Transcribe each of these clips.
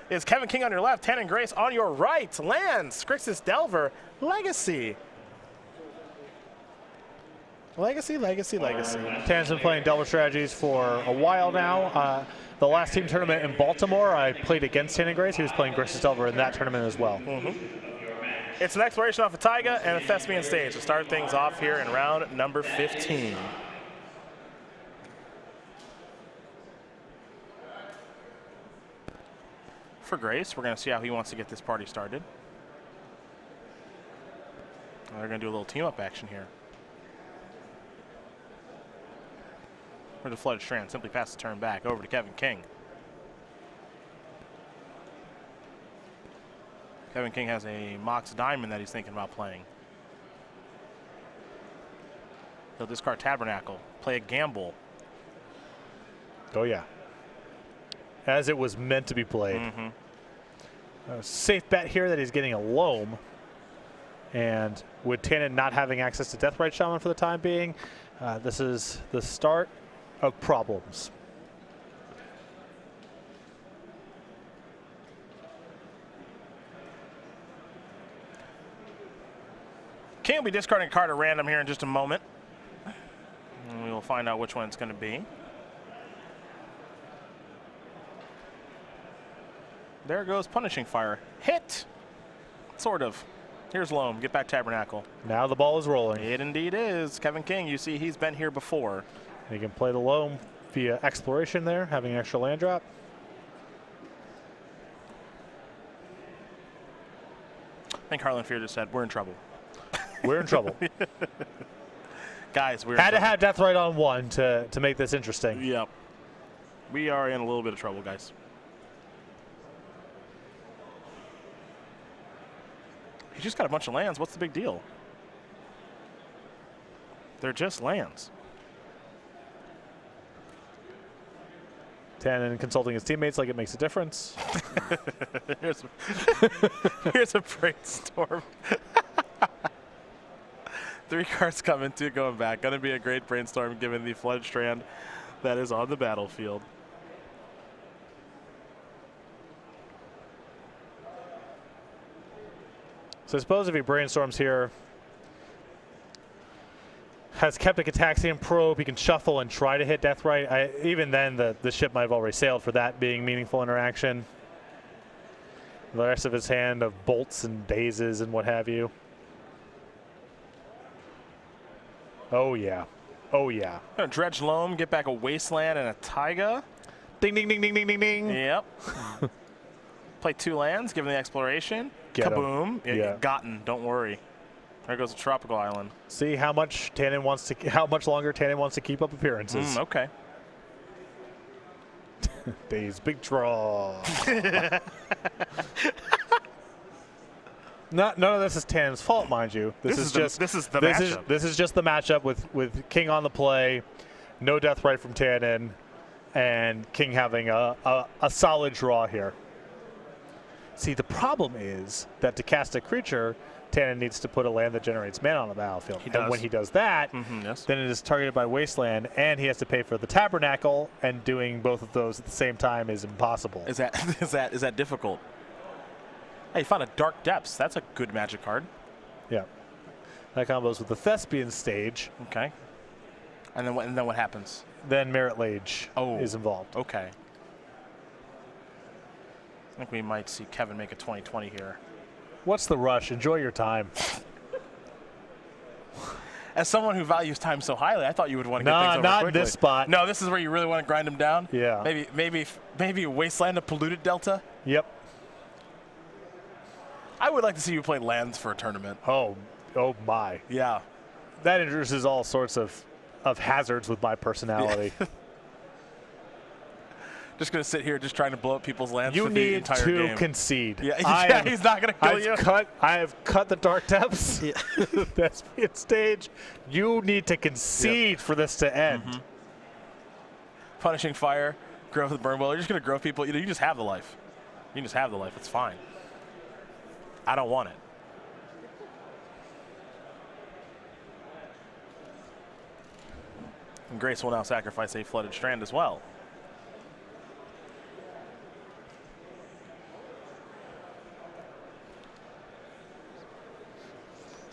is Kevin King on your left, Tannen Grace on your right. Lands, Grixis Delver, Legacy. Legacy, Legacy, Legacy. Tannen's been playing Delver strategies for a while now. The last team tournament in Baltimore, I played against Tannen Grace. He was playing Grixis Delver in that tournament as well. It's an exploration off of Taiga and a Thespian stage to start things off here in round number 15. For Grace, we're going to see how he wants to get this party started. They're going to do a little team-up action here. For the Flooded Strand, simply pass the turn back over to Kevin King. Kevin King has a Mox Diamond that he's thinking about playing. He'll discard Tabernacle, play a gamble. Oh, yeah. As it was meant to be played. A safe bet here that he's getting a Loam. And with Tannen not having access to Deathrite Shaman for the time being, this is the start of problems. King will be discarding a card at random here in just a moment. And we will find out which one it's going to be. There goes Punishing Fire. Hit! Sort of. Here's Loam. Get back Tabernacle. Now the ball is rolling. It indeed is. Kevin King, you see he's been here before. He can play the Loam via Exploration there, having an extra land drop. I think Harlan Fear just said, we're in trouble. We're in trouble. Guys, we're had to have Deathrite on one to make this interesting. Yep. We are in a little bit of trouble, guys. He just got a bunch of lands. What's the big deal? They're just lands. Tannen consulting his teammates like it makes a difference. Here's a brainstorm. 3 cards coming, 2 going back. Going to be a great brainstorm given the Flooded Strand that is on the battlefield. So I suppose if he brainstorms here, has kept a Cataxian Probe, he can shuffle and try to hit Deathrite. Even then, the ship might have already sailed for that being meaningful interaction. The rest of his hand of bolts and dazes and what have you. Oh, yeah. Oh, yeah. Gonna dredge Loam, get back a Wasteland and a Taiga. Ding, ding, ding, ding, ding, ding, ding. Yep. Play 2 lands, give him the exploration. Get Kaboom. Yeah. Gotten, don't worry. There goes a Tropical Island. See how much Tannen wants to, how much longer Tannen wants to keep up appearances. Okay. Days, big draw. None of this is Tannen's fault, mind you. This is just the matchup. This is just the matchup with King on the play, no Deathrite from Tannen, and King having a solid draw here. See, the problem is that to cast a creature, Tannen needs to put a land that generates mana on the battlefield. And when he does that, then it is targeted by Wasteland, and he has to pay for the Tabernacle, and doing both of those at the same time is impossible. Is that difficult? Hey, you found a Dark Depths. That's a good Magic card. Yeah. That combos with the Thespian stage. Okay. And then what happens? Then Merit Lage is involved. Okay. I think we might see Kevin make a 20-20 here. What's the rush? Enjoy your time. As someone who values time so highly, I thought you would want to get things over not quickly. in this spot. No, this is where you really want to grind them down? Yeah. Maybe Wasteland, a Polluted Delta? Yep. I would like to see you play lands for a tournament. Oh my. Yeah. That introduces all sorts of hazards with my personality. Yeah. Just going to sit here just trying to blow up people's lands for the entire game. You need to concede. Yeah, he's not going to kill you. I have cut the Dark Depths. Yeah. That's the stage. You need to concede for this to end. Punishing Fire, Growth with Burn Well. You're just going to grow people. You just have the life. You can just have the life. It's fine. I don't want it. And Grace will now sacrifice a Flooded Strand as well.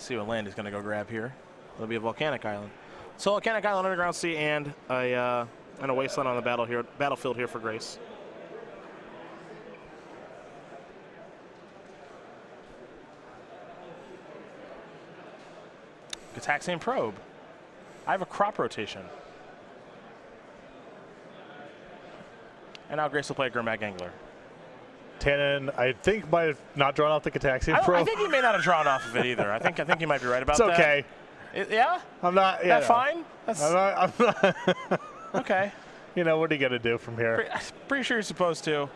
see what land he's going to go grab here. It'll be a volcanic island. So volcanic island, underground sea, and a wasteland on the battlefield here for Grace. Gitaxian Probe. I have a crop rotation. And now Grace will play a Grimag Angler. Tannen, I think, might have not drawn off the Gitaxian Probe. I think he may not have drawn off of it either. I think you might be right about that. It's okay. Yeah? I'm not. Yeah, That's fine? I'm not. Okay. You know, what are you going to do from here? Pretty sure you're supposed to.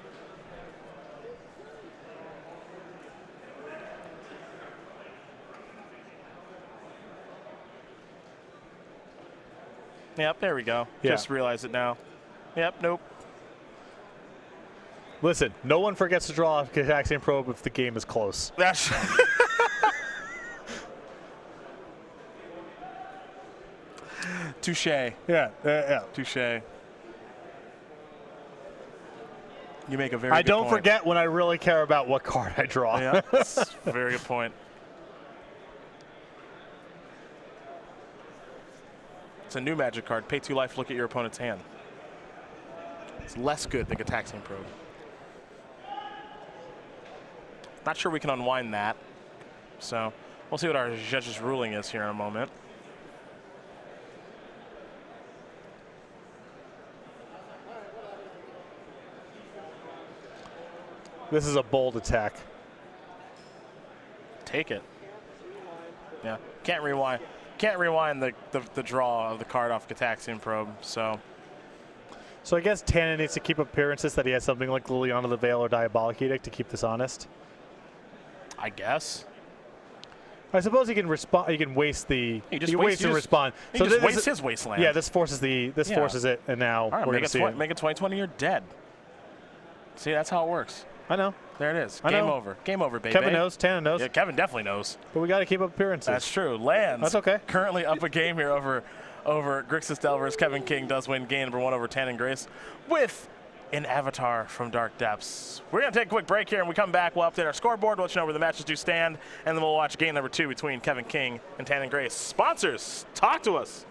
Yep, there we go. Yeah. Just realize it now. Yep, nope. Listen, no one forgets to draw off Gitaxian Probe if the game is close. That's touche. Yeah. Touche. You make a very I good don't point. forget when I really care about what card I draw. Yeah, that's a very good point. It's a new magic card. Pay 2 life, look at your opponent's hand. It's less good than Gitaxian Probe. Not sure we can unwind that. So we'll see what our judge's ruling is here in a moment. This is a bold attack. Take it. Yeah, can't rewind. Can't rewind the draw of the card off Gitaxian Probe, so. So I guess Tannen needs to keep appearances that he has something like Liliana the Veil or Diabolic Edict to keep this honest. I guess. I suppose he can respond. He can waste the. He can waste and respond. He just wastes his wasteland. Yeah, this forces the. This forces it, and now all right, we're going to see it. Make it 2020. You're dead. See, that's how it works. I know. There it is. Game over. Game over, baby. Kevin knows. Tannen knows. Yeah, Kevin definitely knows. But we got to keep up appearances. That's true. Lands. That's okay. Currently up a game here over Grixis Delvers. Kevin King does win game number 1 over Tannen Grace with an Avatar from Dark Depths. We're going to take a quick break here, and we come back. We'll update our scoreboard, we'll let you know where the matches do stand, and then we'll watch game number 2 between Kevin King and Tannen Grace. Sponsors, talk to us.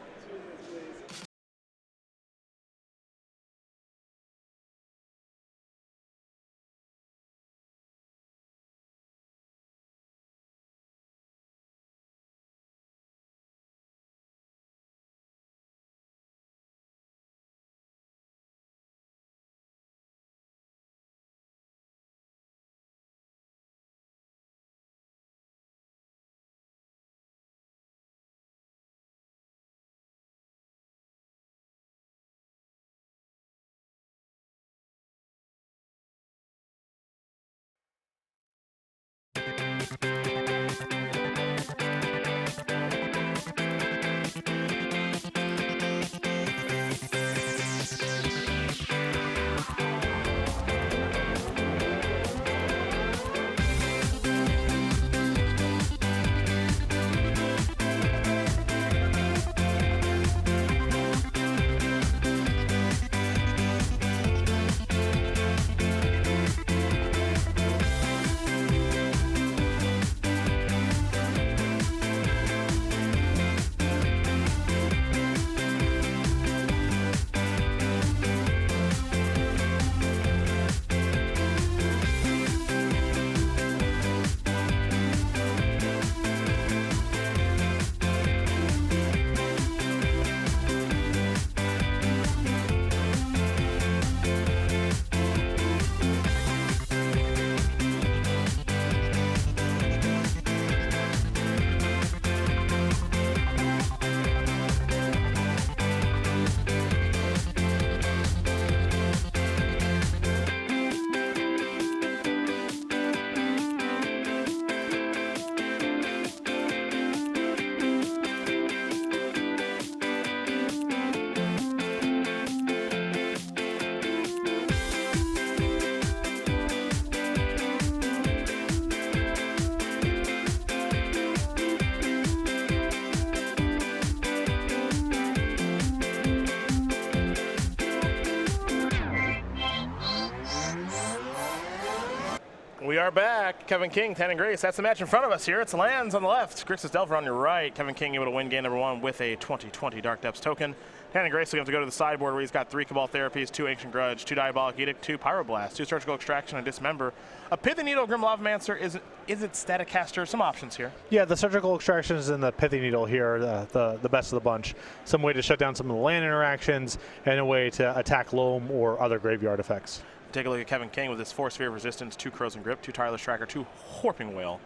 We are back. Kevin King, Tan and Grace. That's the match in front of us here. It's Lands on the left. Grixis Delver on your right. Kevin King able to win game number 1 with a 2020 Dark Depths token. Tan and Grace are going to go to the sideboard where he's got 3 Cabal Therapies, 2 Ancient Grudge, 2 Diabolic Edict, 2 Pyroblast, 2 Surgical Extraction, and Dismember. A Pithy Needle, Grim Lavamancer. Is it Static Caster? Some options here. Yeah, the Surgical Extractions and the Pithy Needle here, the best of the bunch. Some way to shut down some of the land interactions and a way to attack Loam or other graveyard effects. Take a look at Kevin King with his 4 Sphere of Resistance, 2 Crows and Grip, 2 Tireless Tracker, 2 Horping Whale,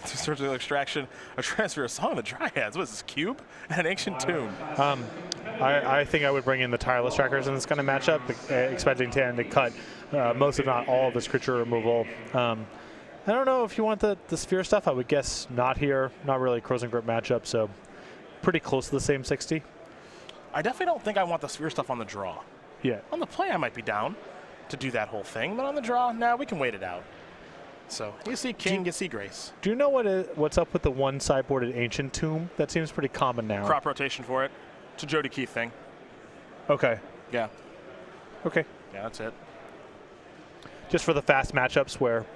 2 Surgical Extraction, a Transfer of Song of the Dryads. What is this, Cube? And an Ancient Tomb. I think I would bring in the Tireless Trackers in this kind of matchup, expecting Tan to cut most, if not all, of his creature removal. I don't know if you want the Sphere stuff. I would guess not here. Not really a Crows and Grip matchup, so pretty close to the same 60. I definitely don't think I want the Sphere stuff on the draw. Yeah. On the play, I might be down to do that whole thing, but on the draw, now we can wait it out. So you see King, you see Grace. Do you know what's up with the one sideboarded Ancient Tomb? That seems pretty common now. Crop rotation for it. It's a Jody Keith thing. Okay. Yeah. Okay. Yeah, that's it. Just for the fast matchups where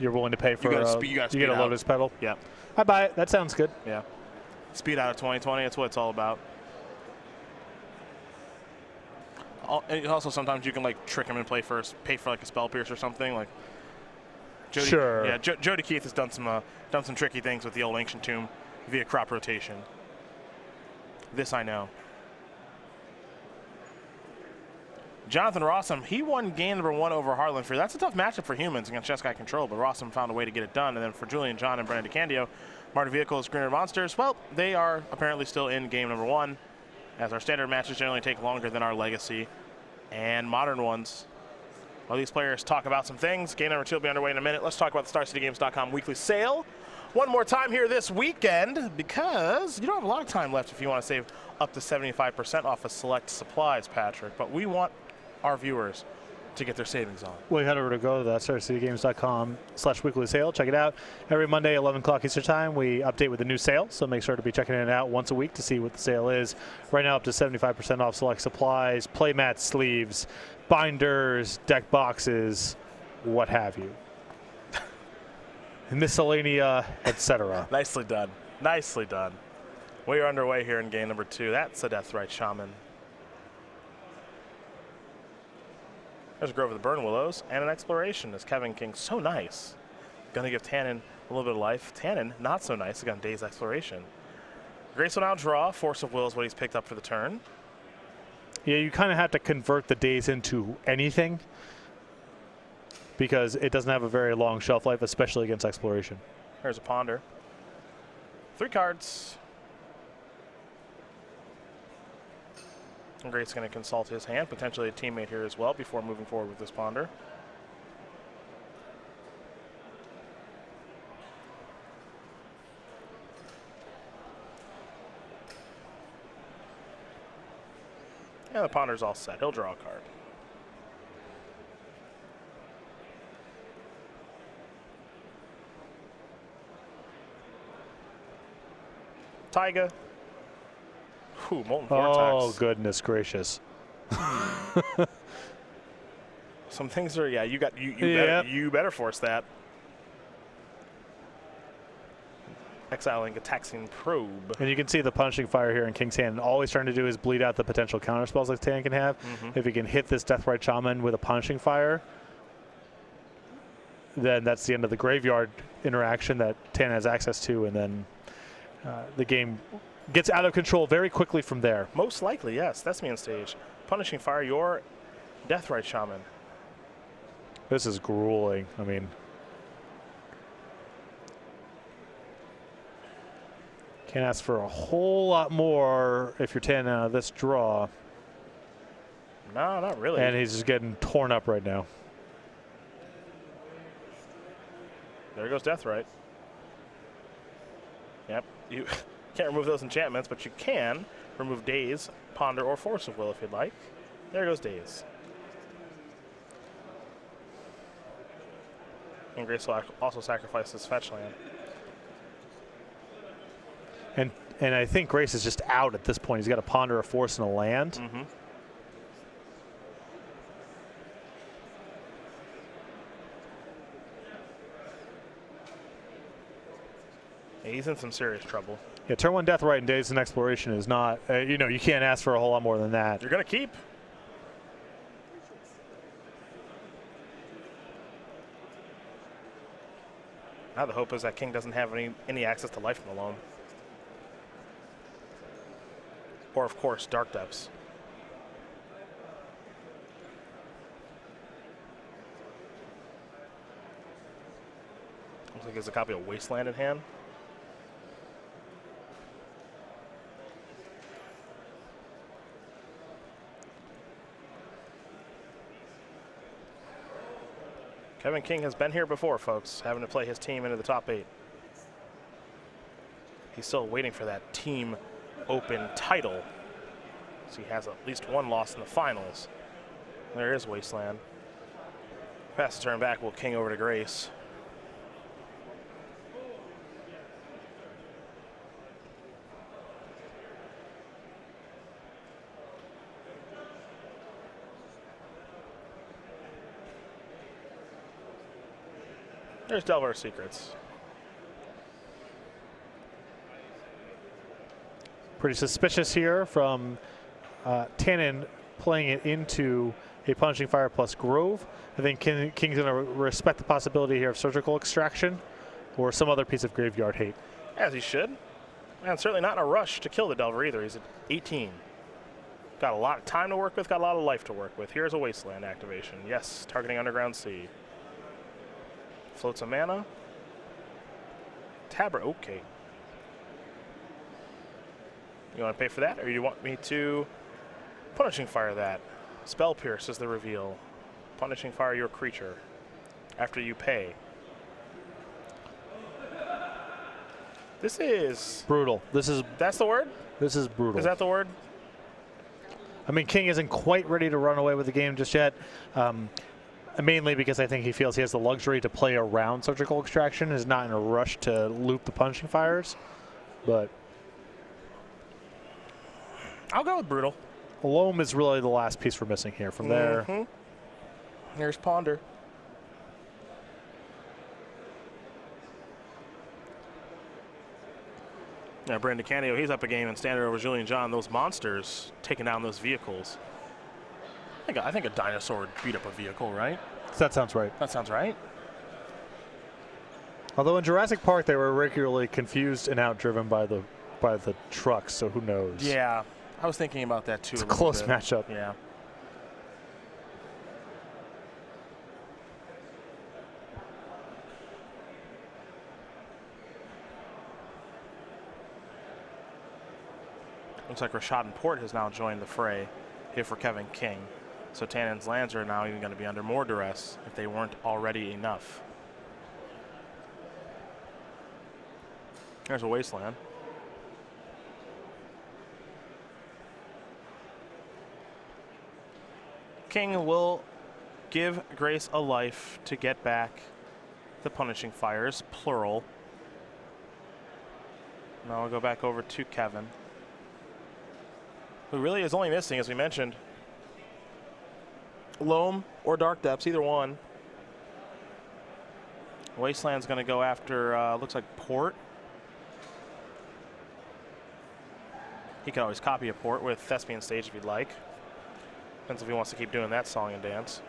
you're willing to pay for you get a Lotus Petal. Yeah. I buy it. That sounds good. Yeah. Speed out of 2020. That's what it's all about. And also, sometimes you can like trick him and play first, pay for like a Spell Pierce or something. Like Jody, sure. Yeah, Jody Keith has done some tricky things with the old Ancient Tomb via crop rotation. This I know. Jonathan Rosum, he won game number 1 over Heartland Fury. That's a tough matchup for humans against Jeskai Control, but Rosum found a way to get it done. And then for Julian John and Brendan DeCandio, Martin Vehicles, Greener Monsters, well, they are apparently still in game number 1, as our standard matches generally take longer than our Legacy and Modern ones. While these players talk about some things, game number 2 will be underway in a minute. Let's talk about the StarCityGames.com weekly sale one more time here this weekend, because you don't have a lot of time left if you want to save up to 75% off of select supplies, Patrick, but we want our viewers to get their savings on. Well, head over to go to the StarCityGames.com/weekly sale. Check it out. Every Monday, 11 o'clock Eastern Time, we update with a new sale, so make sure to be checking it out once a week to see what the sale is. Right now, up to 75% off select supplies, playmats, sleeves, binders, deck boxes, what have you. Miscellanea, etc. Nicely done. Nicely done. We are underway here in game number 2. That's a Deathrite Shaman. There's a Grove of the Burn Willows and an Exploration. Is Kevin King so nice? Gonna give Tannen a little bit of life. Tannen, not so nice. Again, Day's Exploration. Grace will now draw. Force of Will is what he's picked up for the turn. Yeah, you kind of have to convert the Days into anything, because it doesn't have a very long shelf life, especially against Exploration. Here's a Ponder. 3 cards. And Grace's going to consult his hand, potentially a teammate here as well, before moving forward with this Ponder. Yeah, the Ponder's all set. He'll draw a card. Taiga. Ooh, Molten Vortex. Oh, goodness gracious. Some things are, yeah, you better force that. Exiling a Taxing Probe. And you can see the Punishing Fire here in King's hand. All he's trying to do is bleed out the potential counter spells like Tan can have. If he can hit this Deathrite Shaman with a Punishing Fire, then that's the end of the graveyard interaction that Tan has access to, and then the game gets out of control very quickly from there. Most likely, yes. That's me on stage. Punishing Fire, your Deathrite Shaman. This is grueling. I mean, can't ask for a whole lot more if you're 10 out of this draw. No, not really. And he's just getting torn up right now. There goes Deathrite. Yep. You can't remove those enchantments, but you can remove Daze, Ponder, or Force of Will if you'd like. There goes Daze. And Grace will also sacrifice his fetch land. And I think Grace is just out at this point. He's got a Ponder, a Force, and a land. He's in some serious trouble. Yeah, turn 1 Death Right and Dazed and Exploration is not, you know, you can't ask for a whole lot more than that. You're going to keep. Now the hope is that King doesn't have any access to life from the Loam. Or, of course, Dark Depths. Looks like he has a copy of Wasteland in hand. Kevin King has been here before, folks, having to play his team into the top 8. He's still waiting for that team open title. So he has at least one loss in the finals. There is Wasteland. Pass the turn back, will King over to Grace. There's Delver Secrets. Pretty suspicious here from Tannen playing it into a Punishing Fire plus Grove. I think King's going to respect the possibility here of Surgical Extraction or some other piece of Graveyard Hate. As he should. And certainly not in a rush to kill the Delver either. He's at 18. Got a lot of time to work with, got a lot of life to work with. Here's a Wasteland activation. Yes, targeting Underground Sea. Floats a mana. Tabra, okay. You want to pay for that, or you want me to Punishing Fire that? Spell Pierce is the reveal. Punishing Fire your creature after you pay. This is brutal. That's the word? This is brutal. Is that the word? I mean, King isn't quite ready to run away with the game just yet. Mainly because I think he feels he has the luxury to play around Surgical Extraction, is not in a rush to loop the Punishing Fires. But I'll go with brutal. Loam is really the last piece we're missing here. From there, here's Ponder. Now, Brandon DeCandio, he's up a game and standard over Julian John. Those monsters taking down those vehicles. I think a dinosaur would beat up a vehicle, right? That sounds right. That sounds right. Although in Jurassic Park they were regularly confused and outdriven by the trucks, so who knows? Yeah, I was thinking about that too. It's a close matchup. Yeah. Looks like Rashad and Port has now joined the fray here for Kevin King. So Tannen's lands are now even going to be under more duress if they weren't already enough. There's a Wasteland. King will give Grace a life to get back the Punishing Fires, plural. Now we'll go back over to Kevin, who really is only missing, as we mentioned, Loam or Dark Depths, either one. Wasteland's going to go after, looks like Port. He can always copy a Port with Thespian Stage if he'd like. Depends if he wants to keep doing that song and dance.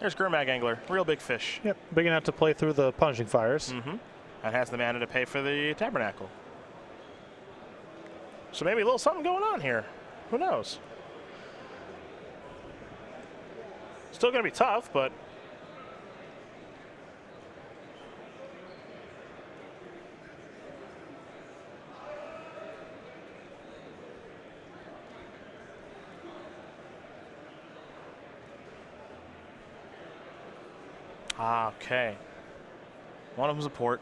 There's Gurmag Angler, real big fish. Yep, big enough to play through the Punishing Fires. And has the mana to pay for the Tabernacle. So maybe a little something going on here. Who knows? Still going to be tough, but okay. One of them's a Port.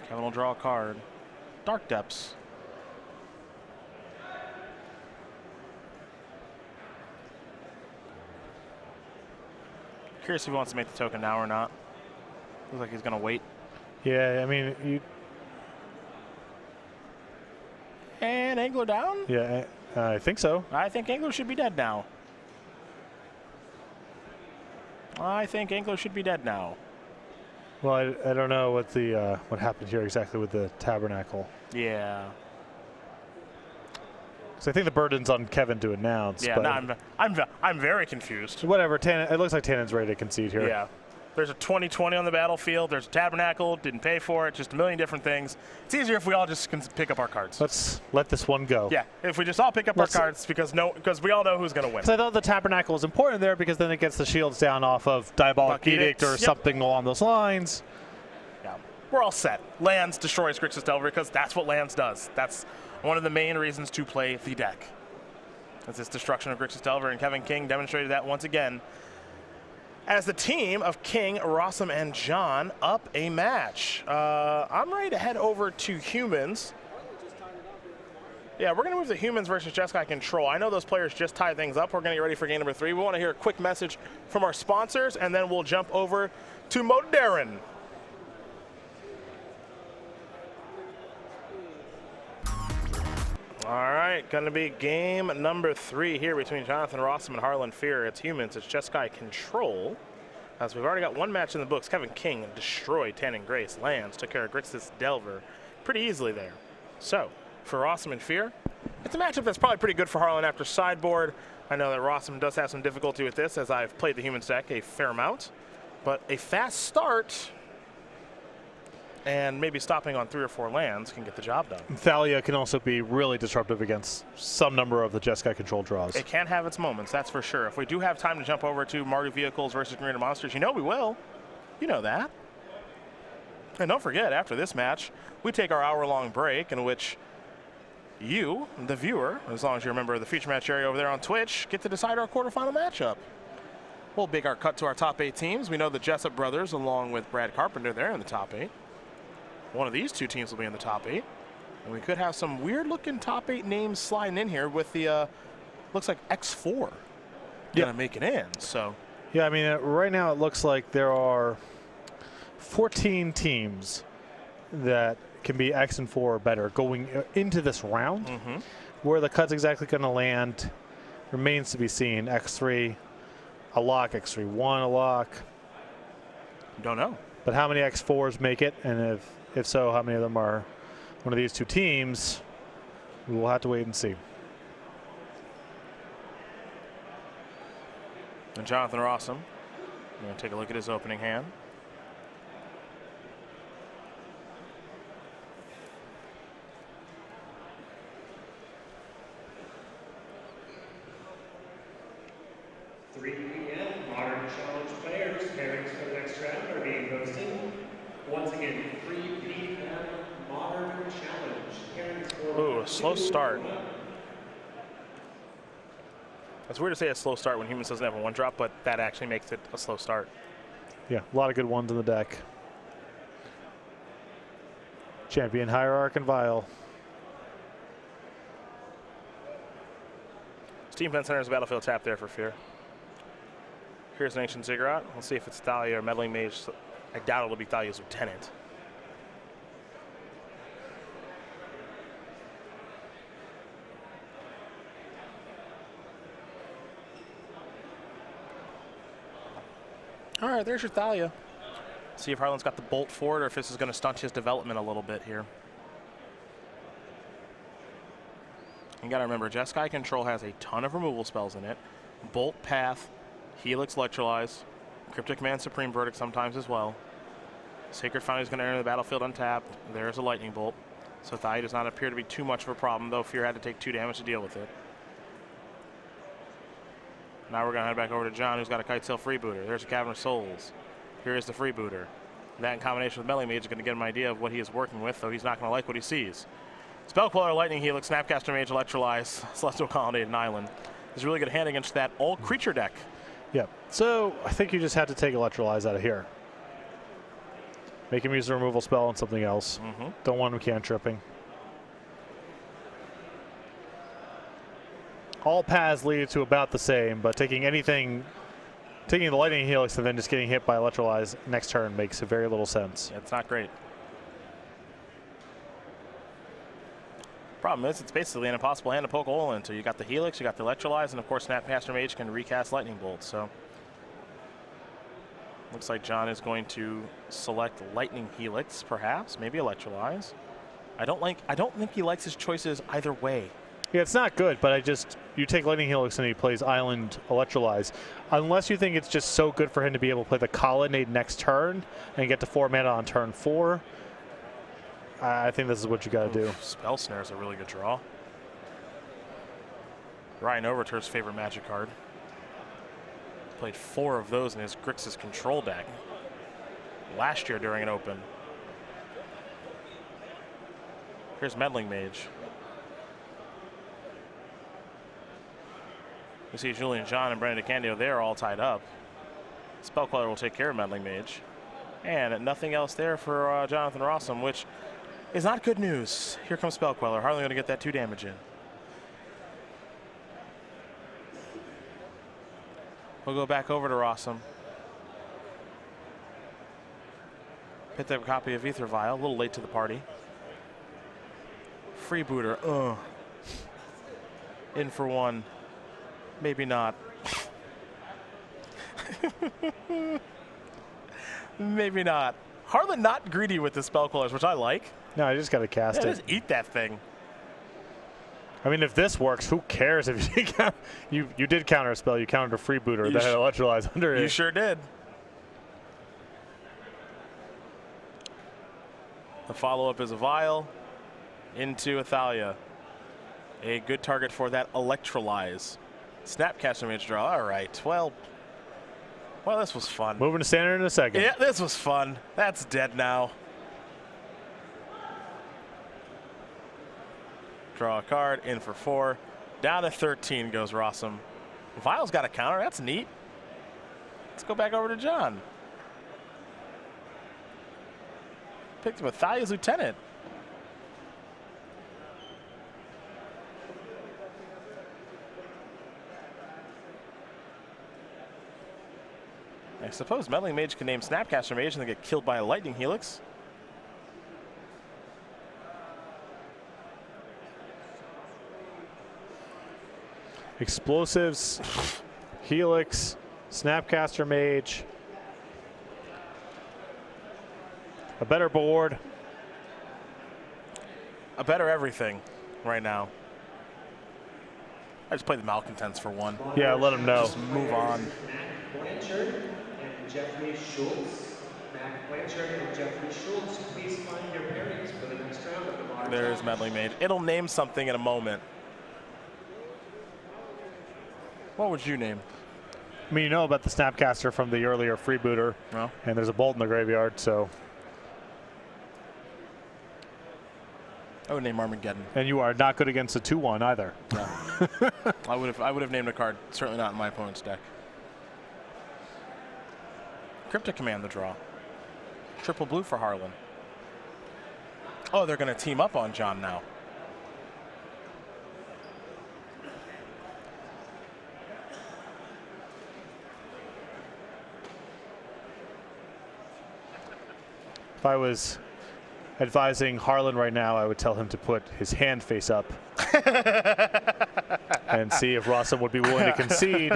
Kevin will draw a card. Dark Depths. Curious if he wants to make the token now or not. Looks like he's going to wait. Yeah, I mean, And Angler down? Yeah, I think so. I think Angler should be dead now. I think Angler should be dead now. Well, I don't know what happened here exactly with the Tabernacle. Yeah. So I think the burden's on Kevin to announce. Yeah, no, I'm very confused. Whatever. It looks like Tannen's ready to concede here. Yeah. There's a 2020 on the battlefield. There's a Tabernacle. Didn't pay for it. Just a million different things. It's easier if we all just can pick up our cards. Let's let this one go. Yeah. If we just all pick up our cards because we all know who's going to win. Because I thought the Tabernacle was important there because then it gets the shields down off of Diabolic Edict or something along those lines. Yeah. We're all set. Lands destroys Grixis Delver because that's what Lands does. That's one of the main reasons to play the deck. It's this destruction of Grixis Delver, and Kevin King demonstrated that once again as the team of King, Rosum, and John up a match. I'm ready to head over to humans. Yeah, we're going to move the humans versus Jeskai Control. I know those players just tied things up. We're going to get ready for game number 3. We want to hear a quick message from our sponsors, and then we'll jump over to Modern. All right, going to be game number 3 here between Jonathan Rosum and Harlan Fear. It's humans, it's Jeskai Control. As we've already got one match in the books, Kevin King destroyed Tanning Grace. Lands took care of Grixis Delver pretty easily there. So, for Rosum and Fear, it's a matchup that's probably pretty good for Harlan after sideboard. I know that Rosum does have some difficulty with this as I've played the humans deck a fair amount. But a fast start and maybe stopping on 3 or 4 lands can get the job done. Thalia can also be really disruptive against some number of the Jeskai Control draws. It can have its moments, that's for sure. If we do have time to jump over to Mardu Vehicles versus Green Monsters, you know we will. You know that. And don't forget, after this match, we take our hour-long break in which you, the viewer, as long as you're a member of the feature match area over there on Twitch, get to decide our quarterfinal matchup. We'll make our cut to our top 8 teams. We know the Jessup brothers, along with Brad Carpenter, they're in the top 8. One of these 2 teams will be in the top 8. And we could have some weird-looking top 8 names sliding in here with the, looks like X4 gonna make it in, so. Yeah, I mean, right now it looks like there are 14 teams that can be X and 4 or better going into this round. Where the cut's exactly gonna land remains to be seen. X3, a lock, X3-1, a lock. Don't know. But how many X4s make it, and if so, how many of them are one of these 2 teams? We will have to wait and see. And Jonathan Rosum, we're going to take a look at his opening hand. Modern Challenge players, pairings for the next round are being posted. Once again, 3 p.m. Modern Challenge. Pairings for Ooh, a slow start. It's weird to say a slow start when humans doesn't have a 1-drop, but that actually makes it a slow start. Yeah, a lot of good ones in the deck. Champion, Hierarch, and Vial. Steam Pen Center is a battlefield tap there for Fear. Here's an Ancient Ziggurat. Let's see if it's Thalia or Meddling Mage. I doubt it'll be Thalia's Lieutenant. All right, there's your Thalia. See if Harlan's got the bolt for it or if this is going to stunt his development a little bit here. You got to remember, Jeskai Control has a ton of removal spells in it. Bolt, Path, Helix, Electrolyze, Cryptic Command, Supreme Verdict sometimes as well. Sacred Foundry is going to enter the battlefield untapped. There's a Lightning Bolt. So Thalia does not appear to be too much of a problem, though Fear had to take 2 damage to deal with it. Now we're going to head back over to John, who's got a Kitesail Freebooter. There's a Cavern of Souls. Here is the Freebooter. That in combination with Melee Mage is going to get him an idea of what he is working with, though he's not going to like what he sees. Spellqueller, Lightning Helix, Snapcaster Mage, Electrolyze, Celestial Colonnade, and Island. Is a really good hand against that all-creature deck. Yeah, so I think you just had to take Electrolyze out of here. Make him use the removal spell on something else. Don't want him cantripping. All paths lead to about the same, but taking the Lightning Helix and then just getting hit by Electrolyze next turn makes very little sense. Yeah, it's not great. Problem is, it's basically an impossible hand to poke a hole into. You got the Helix, you got the Electrolyze, and of course Snapcaster Mage can recast Lightning Bolt. So looks like John is going to select Lightning Helix, perhaps, maybe Electrolyze. I don't think he likes his choices either way. Yeah, it's not good, but you take Lightning Helix and he plays Island Electrolyze. Unless you think it's just so good for him to be able to play the Colonnade next turn and get to 4 mana on turn 4, I think this is what you got to do. Spell Snare is a really good draw. Ryan Overtur's favorite Magic card. Played 4 of those in his Grixis control deck last year during an open. Here's Meddling Mage. You see Julian John and Brandon DeCandio, they're all tied up. Spellcaller will take care of Meddling Mage. And nothing else there for Jonathan Rosum, which is not good news. Here comes Spellcaller. Hardly going to get that 2 damage in. We'll go back over to Rosum. Picked up a copy of Ether Vial, a little late to the party. Freebooter, in for 1. Maybe not. Maybe not. Harlan not greedy with the Spellcallers, which I like. No, I just got to cast it. Just eat that thing. I mean, if this works, who cares if you you did counter a spell. You countered a Freebooter that had Electrolyze under it. You sure did. The follow-up is a Vial into Athalia. A good target for that Electrolyze. Snapcaster Mage draw. All right. Well, this was fun. Moving to standard in a second. Yeah, this was fun. That's dead now. Draw a card, in for 4. Down to 13 goes Rosum. Vial's got a counter. That's neat. Let's go back over to John. Picked up Athalia's Lieutenant. I suppose Meddling Mage can name Snapcaster Mage and then get killed by a Lightning Helix. Explosives, Helix, Snapcaster Mage. A better board. A better everything right now. I just play the Malcontents for 1. Yeah, let him know. Just move on. Matt Blanchard and Jeffrey Schultz. Matt Blanchard and Jeffrey Schultz, please find your pairings for the next round of the Modern There's Challenge. Meddling Mage. It'll name something in a moment. What would you name? I mean, you know about the Snapcaster from the earlier Freebooter. No. And there's a Bolt in the graveyard, so. I would name Armageddon. And you are not good against a 2/1 either. No. I would have named a card. Certainly not in my opponent's deck. Cryptic Command the draw. Triple blue for Harlan. Oh, they're going to team up on John now. If I was advising Harlan right now, I would tell him to put his hand face up and see if Rosum would be willing to concede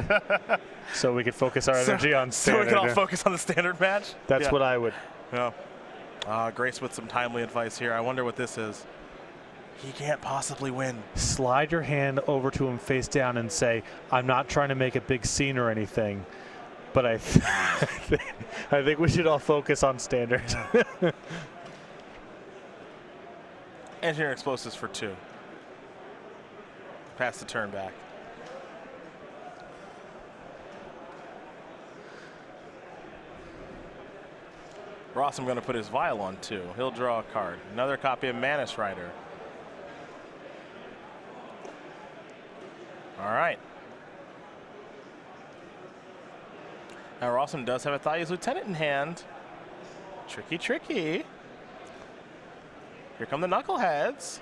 so we could focus our energy on standard. So we can all focus on the standard match? That's what I would. Yeah. Grace with some timely advice here. I wonder what this is. He can't possibly win. Slide your hand over to him face down and say, I'm not trying to make a big scene or anything, but I think we should all focus on standard. Engineer Explosives for 2. Pass the turn back. Ross, I'm going to put his Vial on 2. He'll draw a card. Another copy of Manus Rider. All right. Now Rossum does have Athalia's Lieutenant in hand. Tricky, tricky. Here come the Knuckleheads.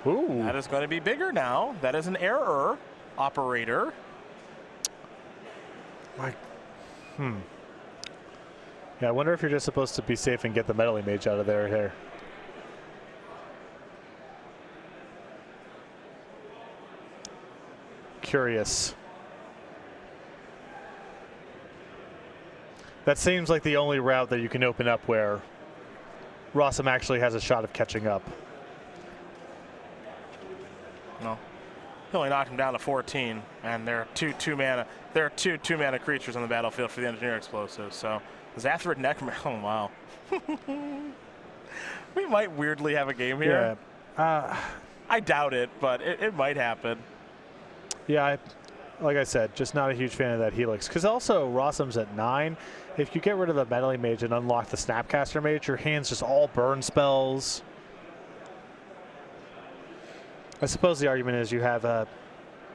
Ooh. That is going to be bigger now. That is an error, operator. Yeah, I wonder if you're just supposed to be safe and get the meddling mage out of there here. Curious. That seems like the only route that you can open up where Rosum actually has a shot of catching up. No. He only knocked him down to 14, and there are two two-mana creatures on the battlefield for the engineer explosives. So Zathrid Necromancer. Oh wow. We might weirdly have a game here. Yeah. I doubt it, but it might happen. Yeah, like I said, just not a huge fan of that Helix. Because also Rosum's at 9. If you get rid of the meddling mage and unlock the Snapcaster mage, your hand's just all burn spells. I suppose the argument is you have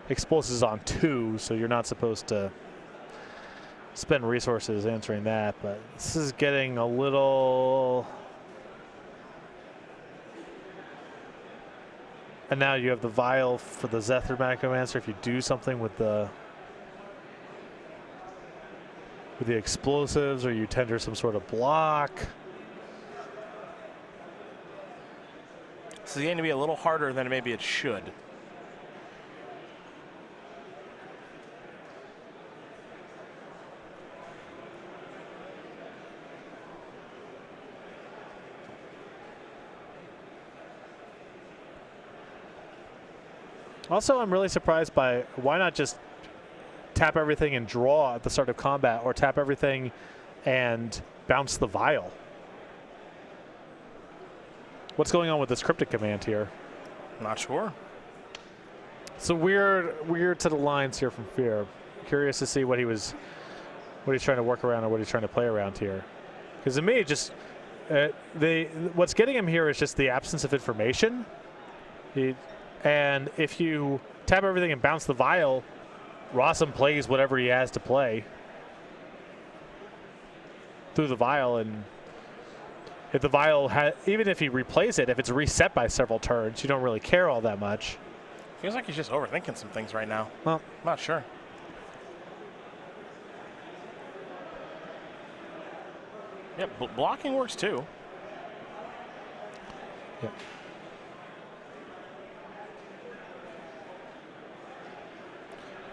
explosives on 2, so you're not supposed to spend resources answering that. But this is getting a little... And now you have the vial for the Zathrid Necromancer if you do something with the explosives, or you tender some sort of block. This is going to be a little harder than maybe it should. Also, I'm really surprised by why not just tap everything and draw at the start of combat, or tap everything and bounce the vial. What's going on with this cryptic command here? Not sure. It's a weird set of lines here from Fear. Curious to see what he's trying to work around or what he's trying to play around here. Because to me, just what's getting him here is just the absence of information. And if you tap everything and bounce the vial, Rosum plays whatever he has to play through the vial, and if the vial even if he replays it, if it's reset by several turns, you don't really care all that much. Feels like he's just overthinking some things right now. Well, I'm not sure. Yeah, blocking works too. Yeah.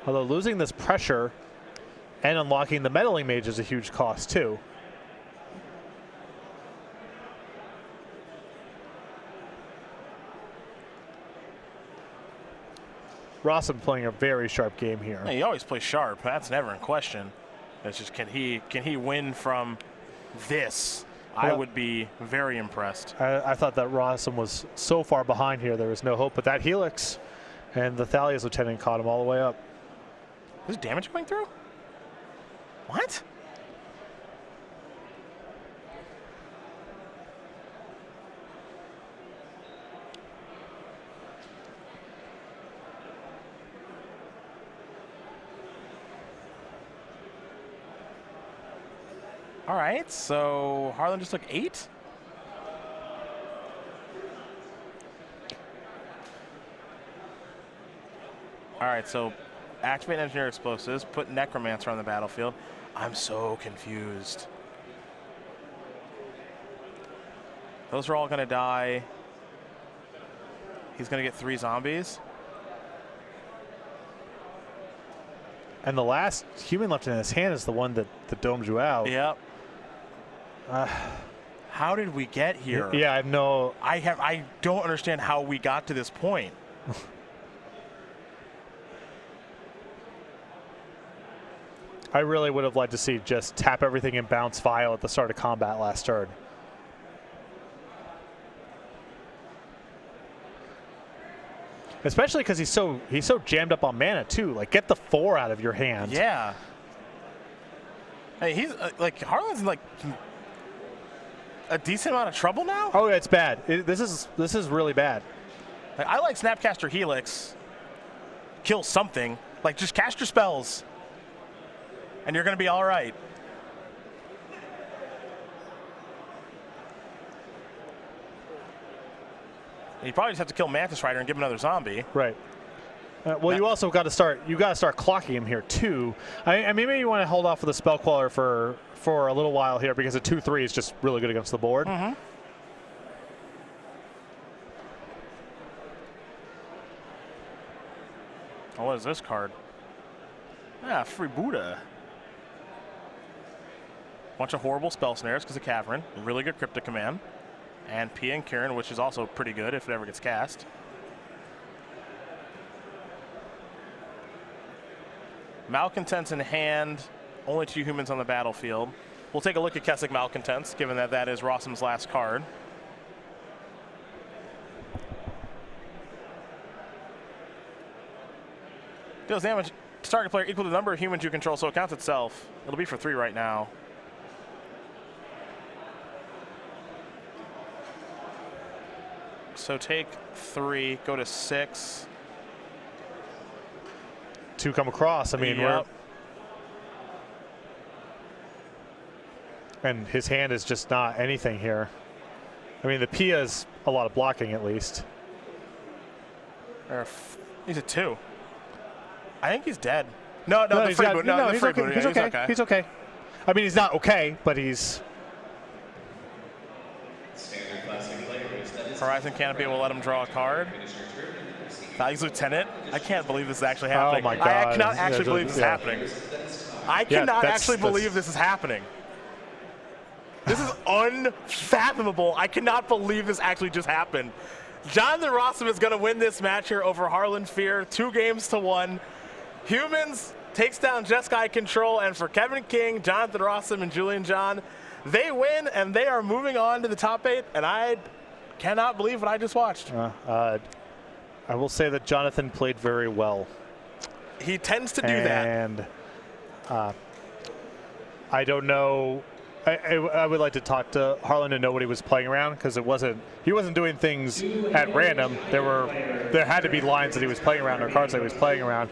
Although losing this pressure and unlocking the meddling mage is a huge cost too. Rosum playing a very sharp game here. Yeah, he always plays sharp. That's never in question. It's just can he win from this? I would be very impressed. I thought that Rosum was so far behind here, there was no hope. But that Helix and the Thalia's Lieutenant caught him all the way up. Is damage going through? What? All right, so Harlan just took 8? All right, so activate engineer explosives, put Necromancer on the battlefield. I'm so confused. Those are all going to die. He's going to get 3 zombies. And the last human left in his hand is the one that domed you out. Yep. How did we get here? Yeah, I don't understand how we got to this point. I really would have liked to see just tap everything and bounce vial at the start of combat last turn. Especially because he's so jammed up on mana too. Like, get the 4 out of your hand. Yeah. Hey, he's like Harlan's in like a decent amount of trouble now. Oh, yeah, it's bad. This is really bad. Like, I like Snapcaster Helix. Kill something. Like, just cast your spells, and you're going to be all right. You probably just have to kill Mantis Rider and give him another zombie. Right. Well, you also got to start. You got to start clocking him here too. I mean, maybe you want to hold off with the spell queller for a little while here because a 2/3 is just really good against the board. Mm-hmm. Oh, what is this card? Ah, free Buddha. Bunch of horrible spell snares because of Cavern. Really good Cryptic Command. And P and Kieran, which is also pretty good if it ever gets cast. Malcontents in hand. Only 2 humans on the battlefield. We'll take a look at Kessig Malcontents, given that that is Rosum's last card. Deals damage to target player equal to the number of humans you control, so it counts itself. It'll be for 3 right now. So take 3, go to 6. 2 come across. I mean, yep. And his hand is just not anything here. I mean, the Pia is a lot of blocking at least. He's a 2. I think he's dead. No, the free boot. No, the free boot. He's okay. He's okay. I mean, he's not okay, but he's. Horizon Canopy will let him draw a card. Values Lieutenant. I can't believe this is actually happening. Oh my God. I cannot actually believe this is happening. I cannot actually believe this is happening. This is unfathomable. I cannot believe this actually just happened. Jonathan Rosum is going to win this match here over Harlan Fear, 2-1. Humans takes down Jeskai Control, and for Kevin King, Jonathan Rosum, and Julian John, they win, and they are moving on to the top 8, and I cannot believe what I just watched. I will say that Jonathan played very well. He tends to do that. And I don't know. I would like to talk to Harlan to know what he was playing around, because he wasn't doing things at random. There had to be lines that he was playing around or cards that he was playing around.